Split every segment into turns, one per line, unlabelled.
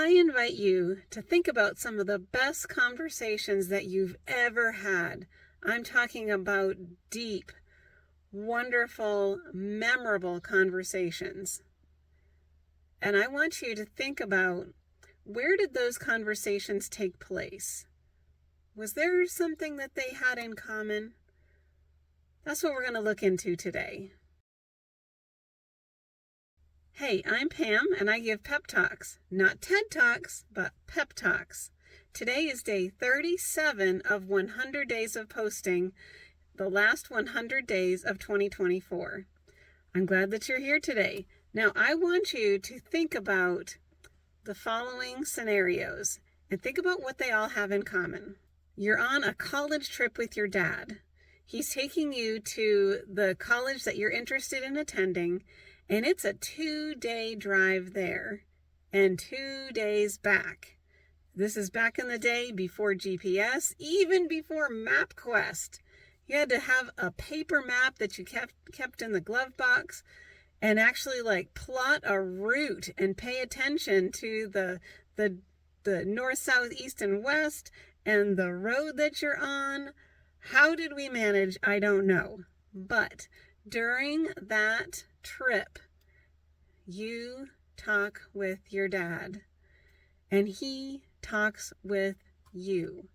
I invite you to think about some of the best conversations that you've ever had. I'm talking about deep, wonderful, memorable conversations. And I want you to think about, where did those conversations take place? Was there something that they had in common? That's what we're going to look into today. Hey, I'm Pam, and I give pep talks. Not TED Talks, but pep talks. Today is day 37 of 100 days of posting, the last 100 days of 2024. I'm glad that you're here today. Now, I want you to think about the following scenarios and think about what they all have in common. You're on a college trip with your dad. He's taking you to the college that you're interested in attending, and it's a 2-day drive there and 2 days back. This is back in the day before GPS, even before MapQuest. You had to have a paper map that you kept in the glove box and actually plot a route and pay attention to the north, south, east, and west and the road that you're on. How did we manage? I don't know. But during that trip, you talk with your dad, and he talks with you,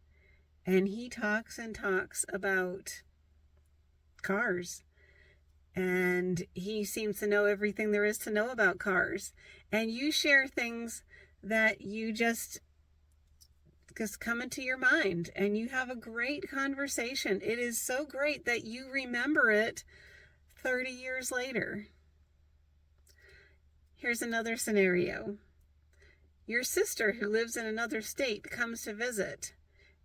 and he talks and talks about cars, and he seems to know everything there is to know about cars, and you share things that you just come into your mind, and you have a great conversation. It is so great that you remember it 30 years later. Here's another scenario. Your sister, who lives in another state, comes to visit,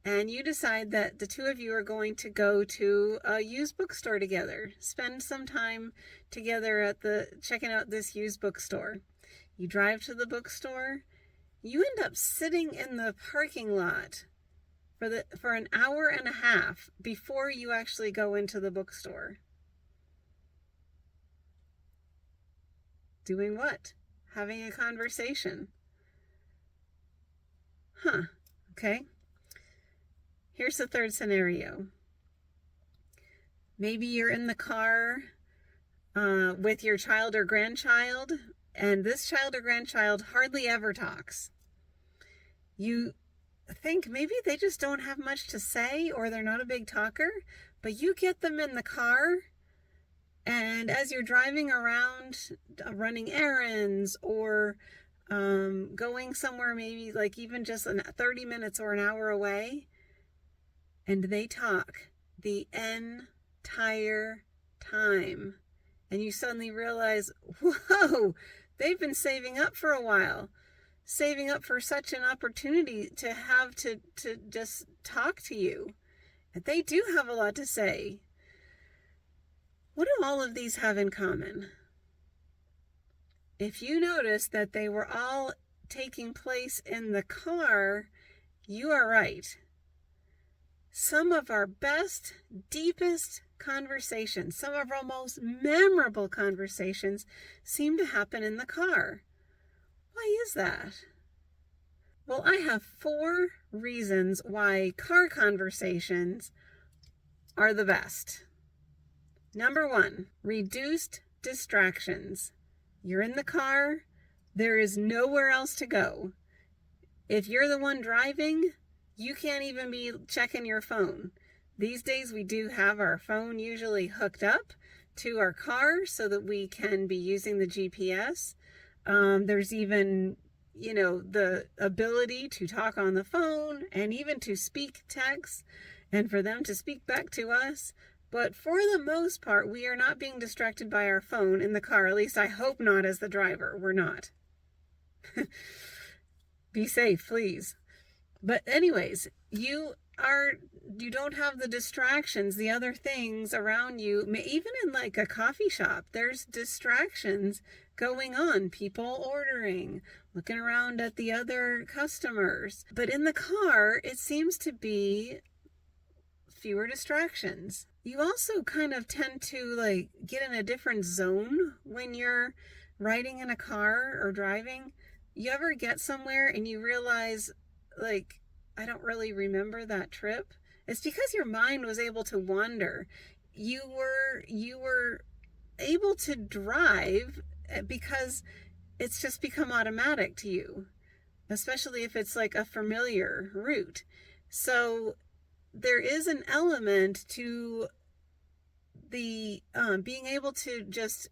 and you decide that the two of you are going to go to a used bookstore together. Spend some time together at checking out this used bookstore. You drive to the bookstore. You end up sitting in the parking lot for an hour and a half before you actually go into the bookstore. Doing what? Having a conversation. Okay. Here's the third scenario. Maybe you're in the car with your child or grandchild, and this child or grandchild hardly ever talks. You think maybe they just don't have much to say, or they're not a big talker, but you get them in the car, and as you're driving around, running errands or going somewhere, maybe even just 30 minutes or an hour away, and they talk the entire time. And you suddenly realize, whoa, they've been saving up for a while, saving up for such an opportunity to have to just talk to you. And they do have a lot to say. What do all of these have in common? If you notice that they were all taking place in the car, you are right. Some of our best, deepest conversations, some of our most memorable conversations seem to happen in the car. Why is that? Well, I have 4 reasons why car conversations are the best. Number 1, reduced distractions. You're in the car. There is nowhere else to go. If you're the one driving, you can't even be checking your phone. These days we do have our phone usually hooked up to our car so that we can be using the GPS. There's even, the ability to talk on the phone and even to speak text and for them to speak back to us. But for the most part, we are not being distracted by our phone in the car. At least I hope not as the driver. We're not. Be safe, please. But anyways, you don't have the distractions, the other things around you. Even in a coffee shop, there's distractions going on. People ordering, looking around at the other customers. But in the car, it seems to be fewer distractions. You also kind of tend to get in a different zone when you're riding in a car or driving. You ever get somewhere and you realize, like, I don't really remember that trip? It's because your mind was able to wander. You were able to drive because it's just become automatic to you, especially if it's like a familiar route. So there is an element to the being able to just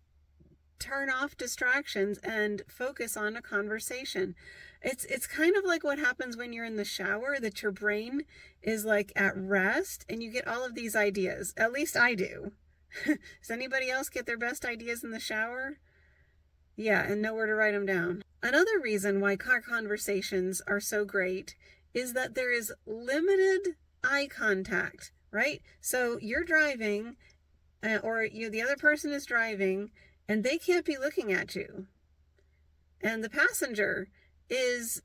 turn off distractions and focus on a conversation. It's kind of like what happens when you're in the shower, that your brain is like at rest and you get all of these ideas. At least I do. Does anybody else get their best ideas in the shower? Yeah, and know where to write them down. Another reason why car conversations are so great is that there is limited eye contact, right? So you're driving, or the other person is driving, and they can't be looking at you. And the passenger is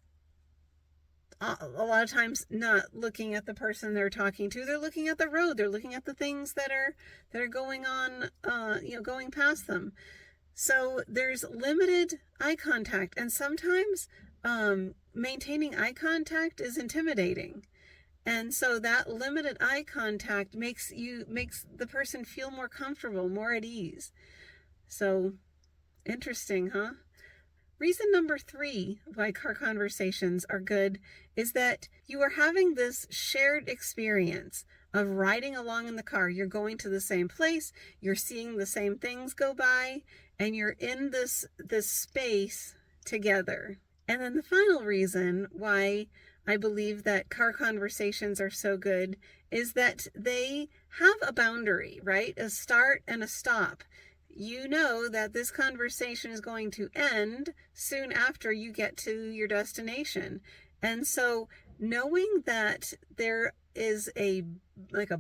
a lot of times not looking at the person they're talking to. They're looking at the road. They're looking at the things that are going on, going past them. So there's limited eye contact, and sometimes maintaining eye contact is intimidating. And so that limited eye contact makes the person feel more comfortable, more at ease. So interesting, huh? Reason number 3 why car conversations are good is that you are having this shared experience of riding along in the car. You're going to the same place, you're seeing the same things go by, and you're in this space together. And then the final reason why I believe that car conversations are so good is that they have a boundary, right? A start and a stop. You know that this conversation is going to end soon after you get to your destination. And so knowing that there is a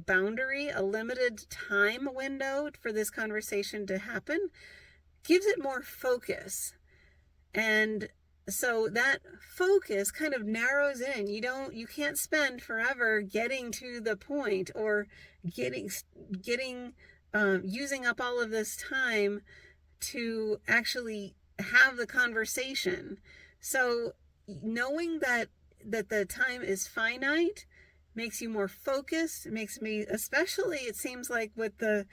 boundary, a limited time window for this conversation to happen, gives it more focus. And so that focus kind of narrows in. You can't spend forever getting to the point, or using up all of this time to actually have the conversation. So knowing that the time is finite makes you more focused. It makes me, especially it seems like with the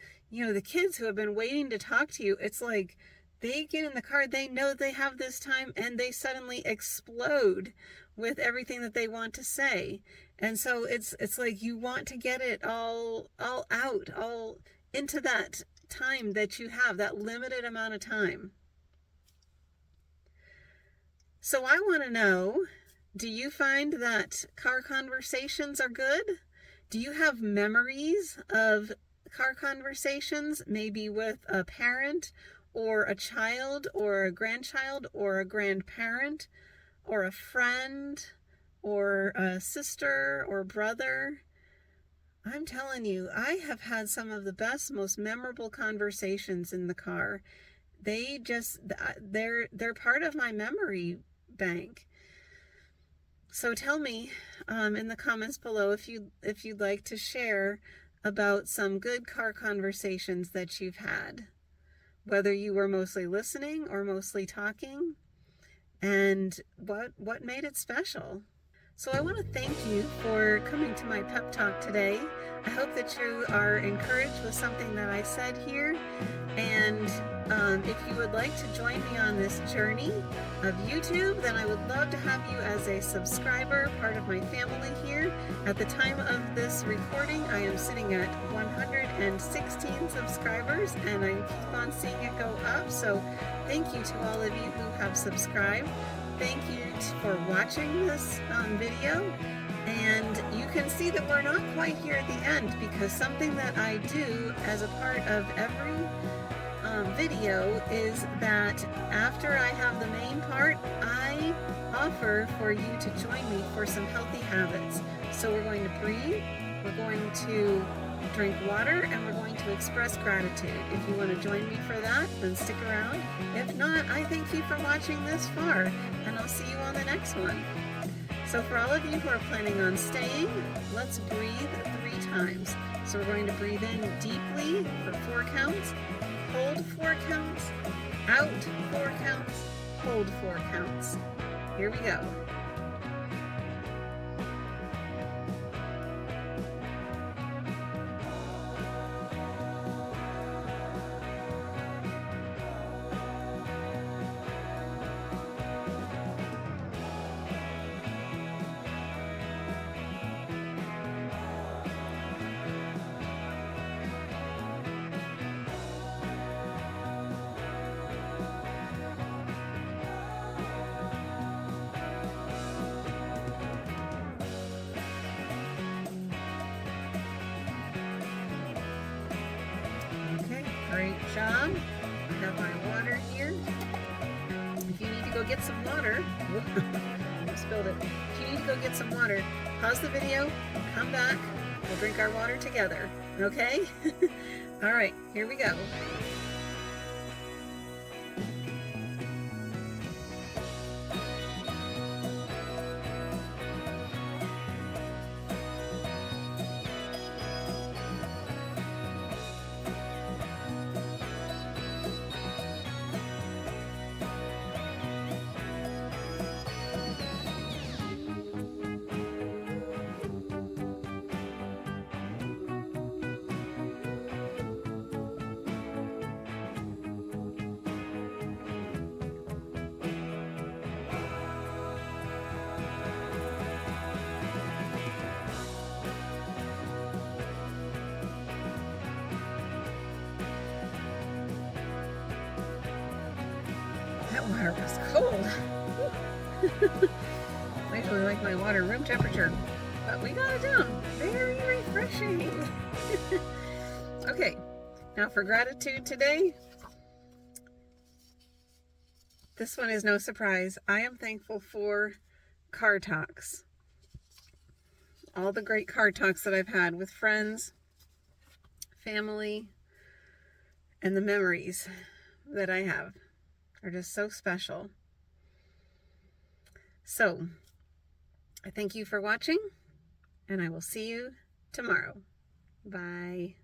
kids who have been waiting to talk to you, it's like they get in the car, they know they have this time, and they suddenly explode with everything that they want to say. And so it's like you want to get it all out, all into that time that you have, that limited amount of time. So I want to know, do you find that car conversations are good? Do you have memories of car conversations, maybe with a parent or a child or a grandchild or a grandparent or a friend or a sister or brother? I'm telling you, I have had some of the best, most memorable conversations in the car. They're part of my memory bank. So tell me in the comments below if you'd like to share about some good car conversations that you've had, whether you were mostly listening or mostly talking, and what made it special. So I want to thank you for coming to my pep talk today. I hope that you are encouraged with something that I said here. And if you would like to join me on this journey of YouTube, then I would love to have you as a subscriber, part of my family here. At the time of this recording, I am sitting at 116 subscribers, and I keep on seeing it go up. So thank you to all of you who have subscribed. Thank you for watching this video, and you can see that we're not quite here at the end, because something that I do as a part of every video is that after I have the main part, I offer for you to join me for some healthy habits. So we're going to breathe, we're going to drink water, and we're going to express gratitude. If you want to join me for that, then stick around. If not, I thank you for watching this far, and I'll see you on the next one. So for all of you who are planning on staying, let's breathe 3 times. So we're going to breathe in deeply for 4 counts, hold 4 counts, out 4 counts, hold 4 counts. here we go. Great job. I have my water here. If you need to go get some water, I spilled it. If you need to go get some water, pause the video, come back, we'll drink our water together, okay? All right, here we go. That water was cold. I usually like my water room temperature, but we got it down. Very refreshing. Okay, now for gratitude today. This one is no surprise. I am thankful for car talks. All the great car talks that I've had with friends, family, and the memories that I have are just so special. So, I thank you for watching, and I will see you tomorrow. Bye.